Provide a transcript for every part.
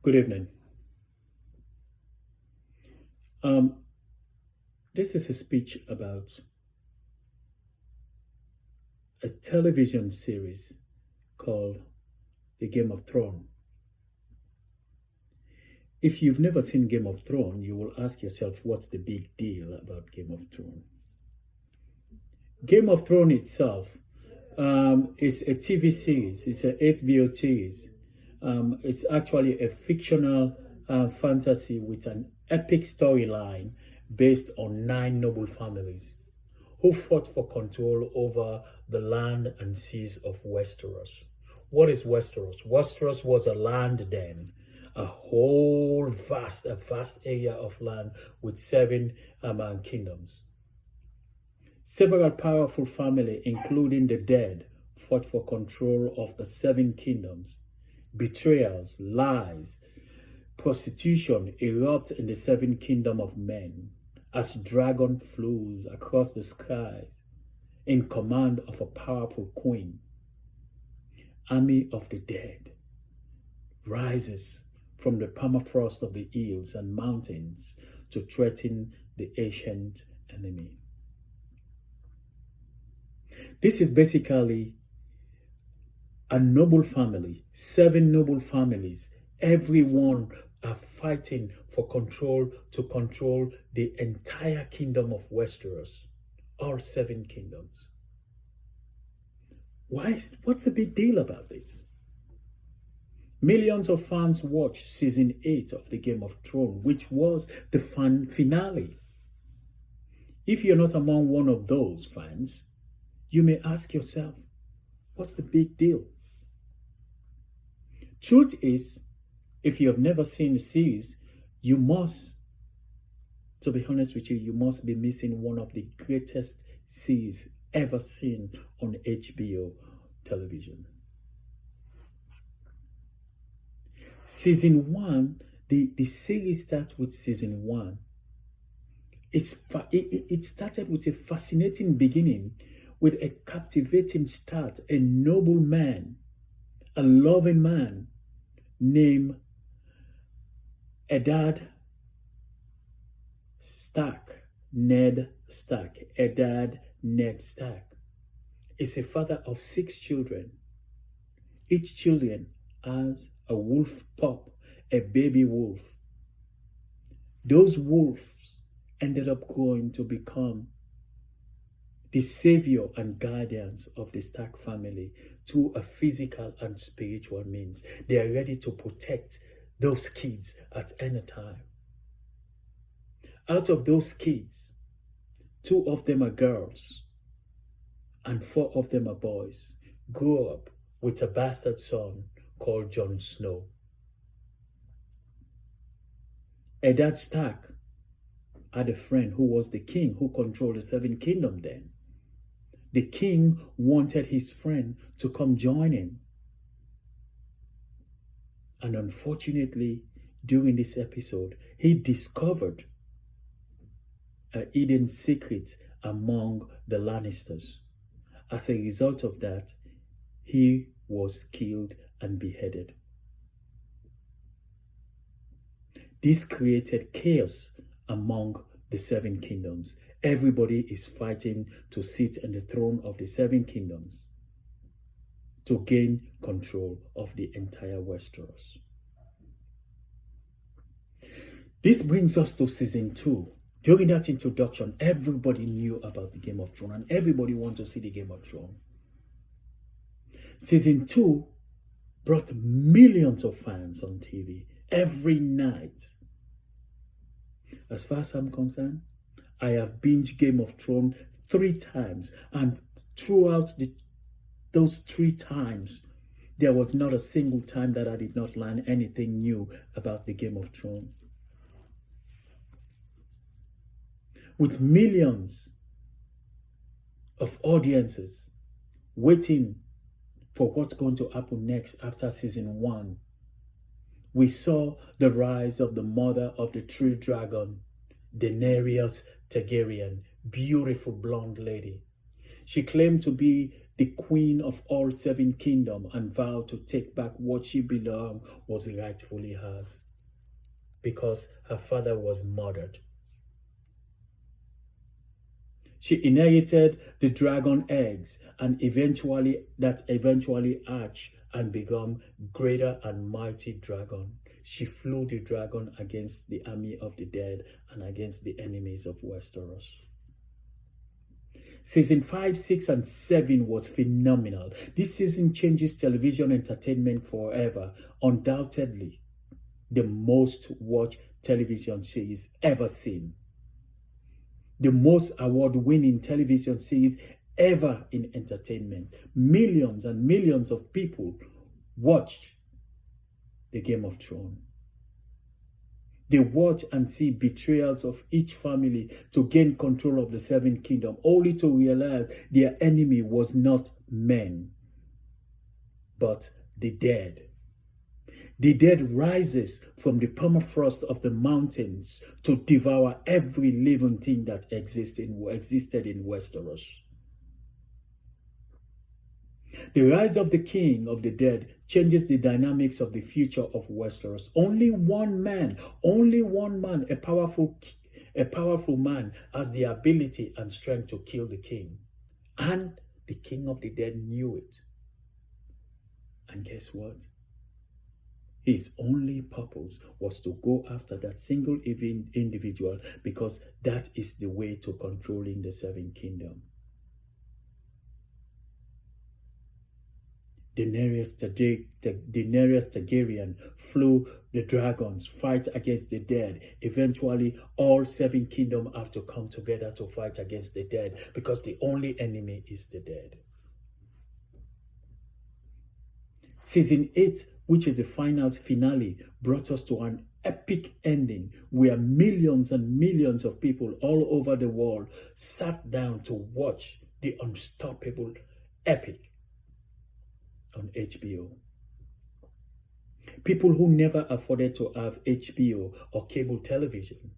Good evening. Um, this is a speech about a television series called The Game of Thrones. If you've never seen Game of Thrones, you will ask yourself, what's the big deal about Game of Thrones? Game of Thrones itself is a TV series. It's an HBO series. It's actually a fictional fantasy with an epic storyline based on nine noble families who fought for control over the land and seas of Westeros. What is Westeros? Westeros was a land then, a vast area of land with seven kingdoms. Several powerful families, including the dead, fought for control of the seven kingdoms. Betrayals, lies, prostitution erupt in the seven kingdom of men as dragon flews across the skies in command of a powerful queen. Army of the dead rises from the permafrost of the hills and mountains to threaten the ancient enemy. This is basically a noble family, seven noble families. Everyone are fighting for control to control the entire kingdom of Westeros, all seven kingdoms. What's the big deal about this? Millions of fans watched season 8 of the Game of Thrones, which was the finale. If you're not among one of those fans, you may ask yourself, what's the big deal? Truth is, if you have never seen the series, you must, to be honest with you, you must be missing one of the greatest series ever seen on HBO television. Season 1, the series starts with season 1. It started with a fascinating beginning, with a captivating start, a noble man, a loving man named Eddard Stark, Ned Stark. Eddard Ned Stark is a father of 6 children. Each children has a wolf pup, a baby wolf. Those wolves ended up growing to become the savior and guardians of the Stark family through a physical and spiritual means. They are ready to protect those kids at any time. Out of those kids, 2 of them are girls and 4 of them are boys. Grew up with a bastard son called Jon Snow. Eddard Stark had a friend who was the king who controlled the 7 kingdoms then. The king wanted his friend to come join him. And unfortunately, during this episode, he discovered a hidden secret among the Lannisters. As a result of that, he was killed and beheaded. This created chaos among the 7 kingdoms. Everybody is fighting to sit on the throne of the 7 kingdoms to gain control of the entire Westeros. This brings us to season 2. During that introduction, everybody knew about the Game of Thrones and everybody wanted to see the Game of Thrones. Season 2 brought millions of fans on TV every night. As far as I'm concerned, I have binged Game of Thrones 3 times, and throughout those 3 times, there was not a single time that I did not learn anything new about the Game of Thrones. With millions of audiences waiting for what's going to happen next after season 1, we saw the rise of the mother of the 3 dragon, Daenerys Targaryen, beautiful blonde lady. She claimed to be the queen of all 7 kingdoms, and vowed to take back what she belonged was rightfully hers, because her father was murdered. She inherited the dragon eggs and eventually hatched and became greater and mighty dragon. She flew the dragon against the army of the dead and against the enemies of Westeros. Season 5, 6, and 7 was phenomenal. This season changes television entertainment forever. Undoubtedly, the most watched television series ever seen. The most award-winning television series ever in entertainment. Millions and millions of people watched the Game of Thrones. They watch and see betrayals of each family to gain control of the 7 kingdoms, only to realize their enemy was not men, but the dead. The dead rises from the permafrost of the mountains to devour every living thing that existed in Westeros. The rise of the king of the dead changes the dynamics of the future of Westeros. Only one man, a powerful man has the ability and strength to kill the king. And the king of the dead knew it. And guess what? His only purpose was to go after that single individual, because that is the way to controlling the 7 kingdoms. Daenerys Targaryen flew the dragons, fight against the dead. Eventually, all 7 kingdoms have to come together to fight against the dead, because the only enemy is the dead. Season 8, which is the finale, brought us to an epic ending where millions and millions of people all over the world sat down to watch the unstoppable epic on HBO. People who never afforded to have HBO or cable television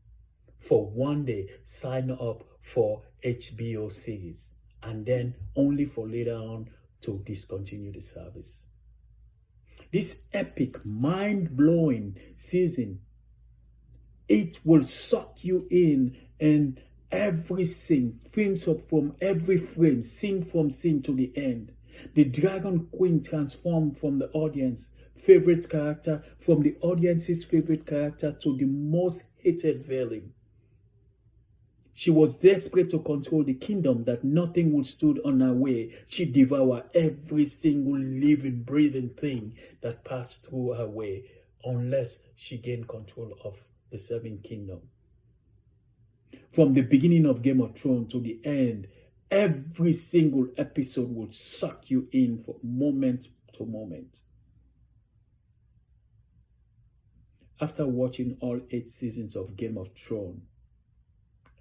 for one day sign up for HBO series, and then only for later on to discontinue the service. This epic, mind-blowing season, it will suck you in, and every scene, from every frame, scene from scene to the end. The Dragon Queen transformed from the audience's favorite character, from the audience's favorite character, to the most hated villain. She was desperate to control the kingdom that nothing would stood on her way. She devoured every single living, breathing thing that passed through her way, unless she gained control of the 7 kingdoms. From the beginning of Game of Thrones to the end, every single episode will suck you in from moment to moment. After watching all 8 seasons of Game of Thrones,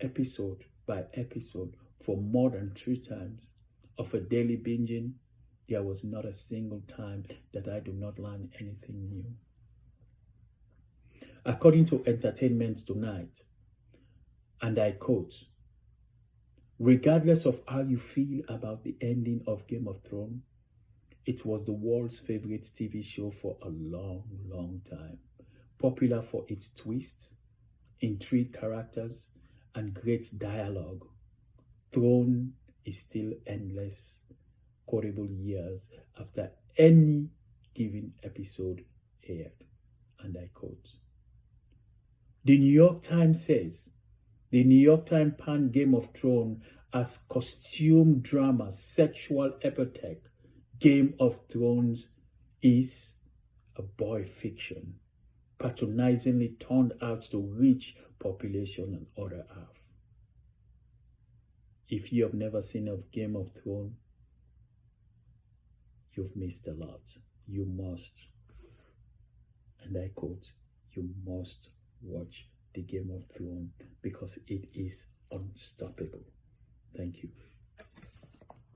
episode by episode, for more than 3 times of a daily binging, there was not a single time that I do not learn anything new. According to Entertainment Tonight, and I quote, "Regardless of how you feel about the ending of Game of Thrones, it was the world's favorite TV show for a long, long time. Popular for its twists, intrigued characters, and great dialogue. Throne is still endless, quotable years after any given episode aired." And I quote. The New York Times says, the New York Times panned Game of Thrones as costume drama, sexual epithet. Game of Thrones is a boy fiction, patronizingly turned out to rich population and other half. If you have never seen a Game of Thrones, you've missed a lot. You must, and I quote, you must watch the Game of Thrones, because it is unstoppable. Thank you.